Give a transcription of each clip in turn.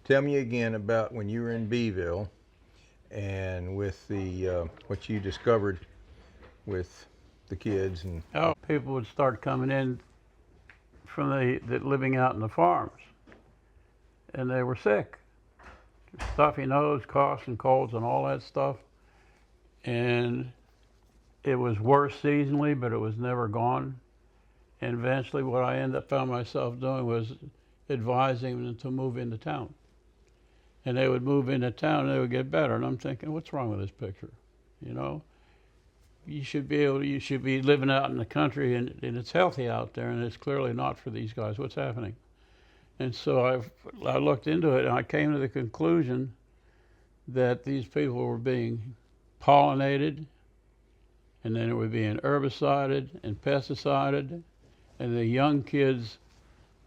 Tell me again about when you were in Beeville and with the what you discovered with the kids and People would start coming in from the living out in the farms, and they were sick, stuffy nose, coughs and colds and all that stuff. And it was worse seasonally, but it was never gone. And eventually what I found myself doing was advising them to move into town. And they would move into town and they would get better. And I'm thinking, what's wrong with this picture? You know, you should be living out in the country, and it's healthy out there, and it's clearly not for these guys. What's happening? And so I looked into it, and I came to the conclusion that these people were being pollinated, and then it were being herbicided and pesticided, and the young kids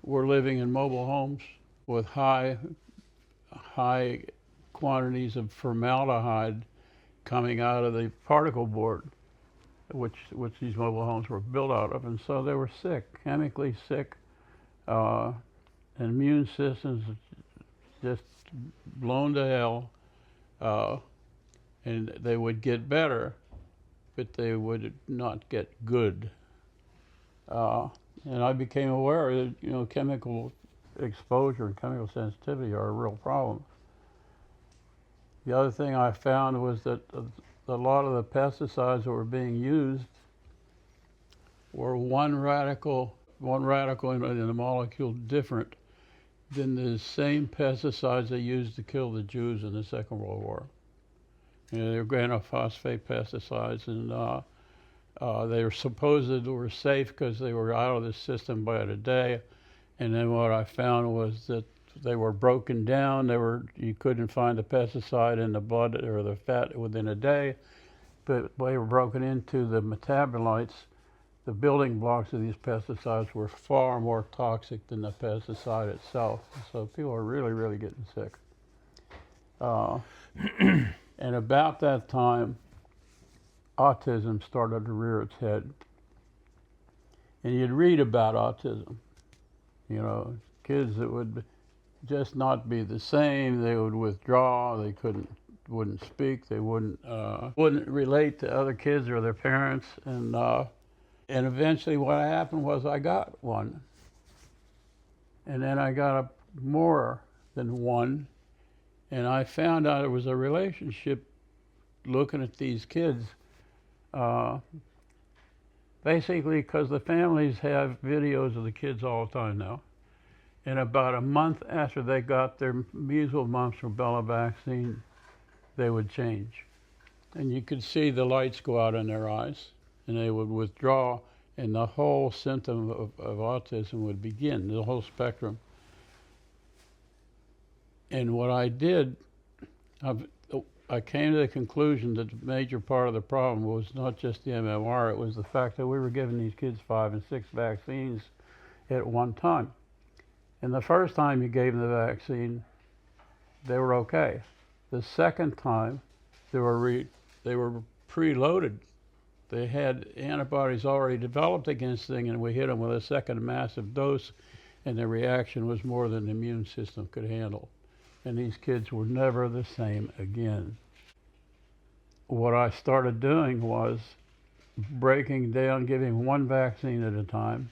were living in mobile homes with high quantities of formaldehyde coming out of the particle board, which these mobile homes were built out of. And so they were sick, chemically sick, and immune systems just blown to hell, and they would get better, but they would not get good. And I became aware that chemical exposure and chemical sensitivity are a real problem. The other thing I found was that a lot of the pesticides that were being used were one radical in the molecule different than the same pesticides they used to kill the Jews in the Second World War. They were organophosphate pesticides, and they were supposed they were safe because they were out of the system by a day. And then what I found was that they were broken down. You couldn't find the pesticide in the blood or the fat within a day, but they were broken into the metabolites. The building blocks of these pesticides were far more toxic than the pesticide itself. So people are really, really getting sick. And about that time, autism started to rear its head. And you'd read about autism. Kids that would just not be the same. They would withdraw. They wouldn't speak. They wouldn't relate to other kids or their parents. And eventually, what happened was I got one, and then I got more than one, and I found out it was a relationship. Looking at these kids, basically, because the families have videos of the kids all the time now. And about a month after they got their measles, mumps, rubella vaccine, they would change. And you could see the lights go out in their eyes, and they would withdraw, and the whole symptom of autism would begin, the whole spectrum. And what I did, I came to the conclusion that the major part of the problem was not just the MMR, it was the fact that we were giving these kids 5 and 6 vaccines at one time. And the first time you gave them the vaccine, they were okay. The second time, they were preloaded. They had antibodies already developed against things, and we hit them with a second massive dose, and the reaction was more than the immune system could handle. And these kids were never the same again. What I started doing was breaking down, giving one vaccine at a time,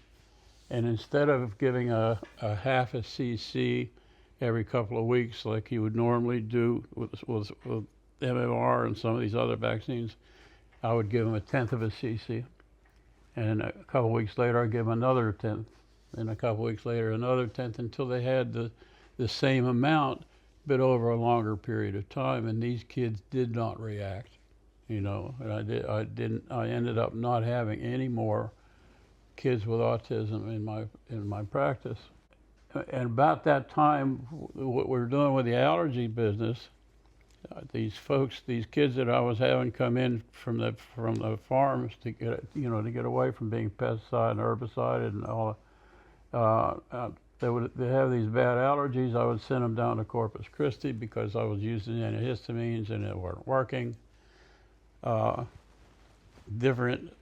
and instead of giving a half a cc every couple of weeks like you would normally do with MMR and some of these other vaccines, I would give them a tenth of a cc. And a couple of weeks later, I'd give them another tenth. And a couple of weeks later, another tenth, until they had the same amount, but over a longer period of time. And these kids did not react, and I ended up not having any more kids with autism in my practice. And about that time, what we were doing with the allergy business, these kids that I was having come in from the farms to get away from being pesticide and herbicide and all, they have these bad allergies. I would send them down to Corpus Christi because I was using antihistamines and it weren't working. Different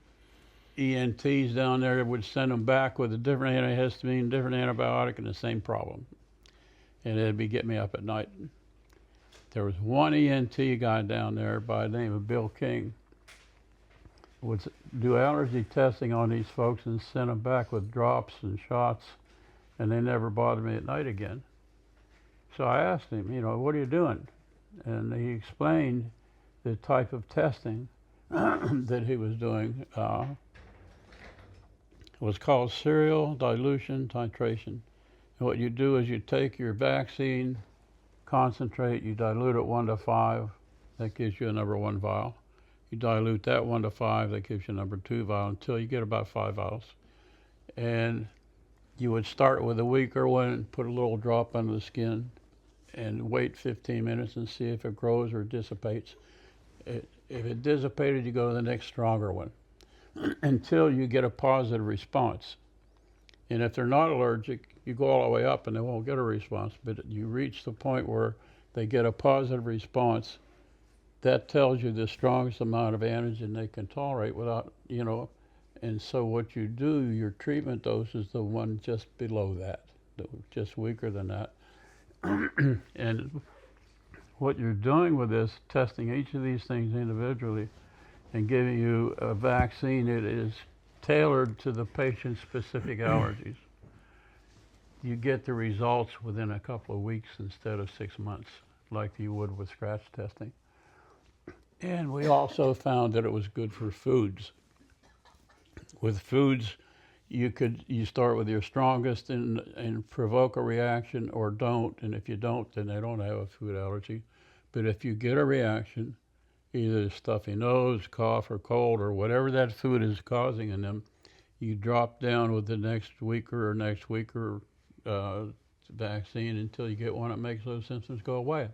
ENTs down there would send them back with a different antihistamine, different antibiotic, and the same problem. and it'd be getting me up at night. There was one ENT guy down there by the name of Bill King, would do allergy testing on these folks and send them back with drops and shots, and they never bothered me at night again. So I asked him, what are you doing? And he explained the type of testing that he was doing. It was called serial dilution titration. And what you do is you take your vaccine concentrate, you dilute it 1 to 5, that gives you a number 1 vial. You dilute that 1 to 5, that gives you a number 2 vial until you get about 5 vials. And you would start with a weaker one, put a little drop under the skin, and wait 15 minutes and see if it grows or dissipates. If it dissipated, you go to the next stronger one until you get a positive response. And if they're not allergic, you go all the way up and they won't get a response. But you reach the point where they get a positive response, that tells you the strongest amount of antigen they can tolerate without, and so what you do, your treatment dose is the one just below that, just weaker than that. And what you're doing with this, testing each of these things individually and giving you a vaccine that is tailored to the patient's specific allergies. You get the results within a couple of weeks instead of 6 months, like you would with scratch testing. And we also found that it was good for foods. With foods, you start with your strongest and provoke a reaction, or don't, and if you don't, then they don't have a food allergy. But if you get a reaction, either stuffy nose, cough, or cold, or whatever that food is causing in them, you drop down with the next weaker vaccine until you get one that makes those symptoms go away.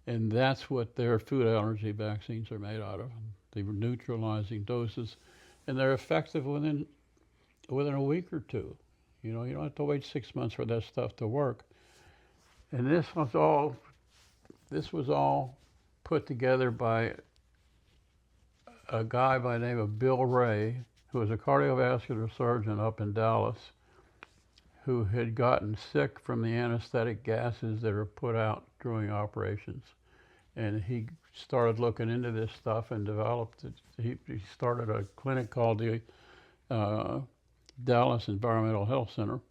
And that's what their food allergy vaccines are made out of. They were neutralizing doses, and they're effective within a week or two. You don't have to wait 6 months for that stuff to work. And this was all put together by a guy by the name of Bill Ray, who was a cardiovascular surgeon up in Dallas, who had gotten sick from the anesthetic gases that are put out during operations. And he started looking into this stuff and developed it. He started a clinic called the Dallas Environmental Health Center,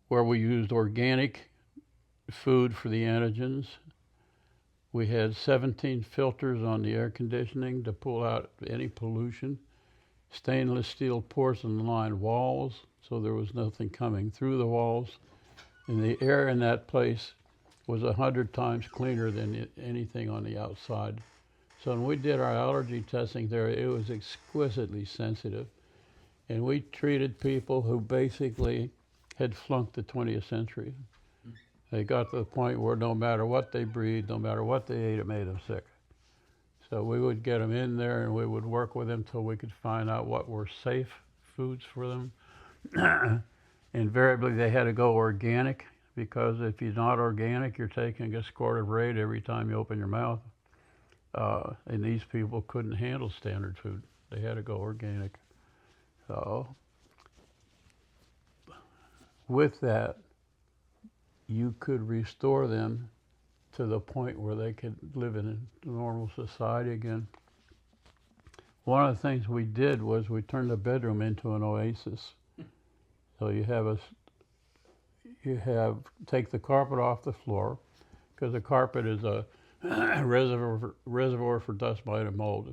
where we used organic food for the antigens. We had 17 filters on the air conditioning to pull out any pollution, stainless steel porcelain lined walls, so there was nothing coming through the walls. And the air in that place was 100 times cleaner than anything on the outside. So when we did our allergy testing there, it was exquisitely sensitive. And we treated people who basically had flunked the 20th century. They got to the point where no matter what they breathed, no matter what they ate, it made them sick. So we would get them in there and we would work with them till we could find out what were safe foods for them. Invariably, they had to go organic, because if you're not organic, you're taking a squirt of Raid every time you open your mouth. And these people couldn't handle standard food. They had to go organic. So with that, you could restore them to the point where they could live in a normal society again. One of the things we did was we turned the bedroom into an oasis. So take the carpet off the floor, because the carpet is a reservoir for dust, mite, and mold,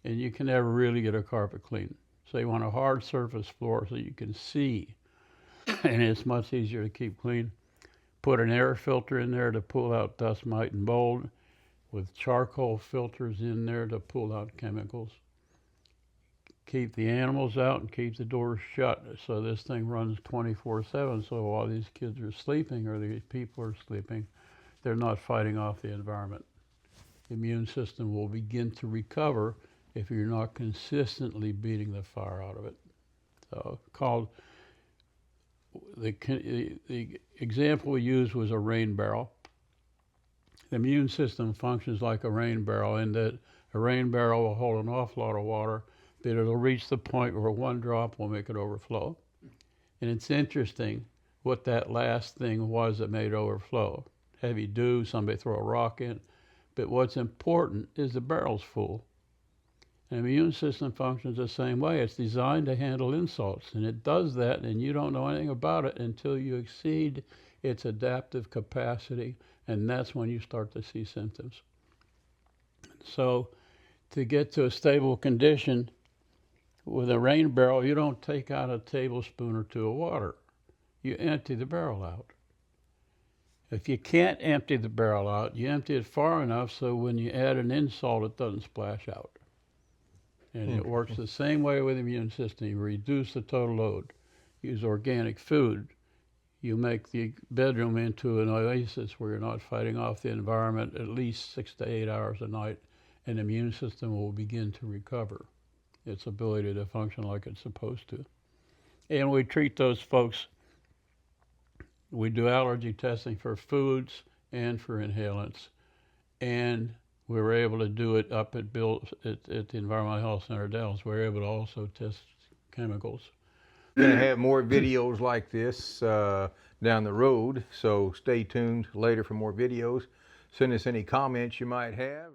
and you can never really get a carpet clean. So you want a hard surface floor so you can see, and it's much easier to keep clean. Put an air filter in there to pull out dust, mite, and mold, with charcoal filters in there to pull out chemicals. Keep the animals out and keep the doors shut, so this thing runs 24/7. So while these kids are sleeping or these people are sleeping, they're not fighting off the environment. The immune system will begin to recover if you're not consistently beating the fire out of it. So the example we used was a rain barrel. The immune system functions like a rain barrel, in that a rain barrel will hold an awful lot of water, but it'll reach the point where one drop will make it overflow. And it's interesting, what that last thing was that made it overflow. Heavy dew, somebody throw a rock in. But what's important is the barrel's full. And the immune system functions the same way. It's designed to handle insults, and it does that, and you don't know anything about it until you exceed its adaptive capacity, and that's when you start to see symptoms. So to get to a stable condition with a rain barrel, you don't take out a tablespoon or two of water. You empty the barrel out. If you can't empty the barrel out, you empty it far enough so when you add an insult, it doesn't splash out. And it works the same way with the immune system. You reduce the total load. Use organic food. You make the bedroom into an oasis where you're not fighting off the environment at least 6 to 8 hours a night, and the immune system will begin to recover its ability to function like it's supposed to. And we treat those folks. We do allergy testing for foods and for inhalants, and we were able to do it up at the Environmental Health Center Dallas. We were able to also test chemicals. We're going to have more videos like this down the road, so stay tuned later for more videos. Send us any comments you might have.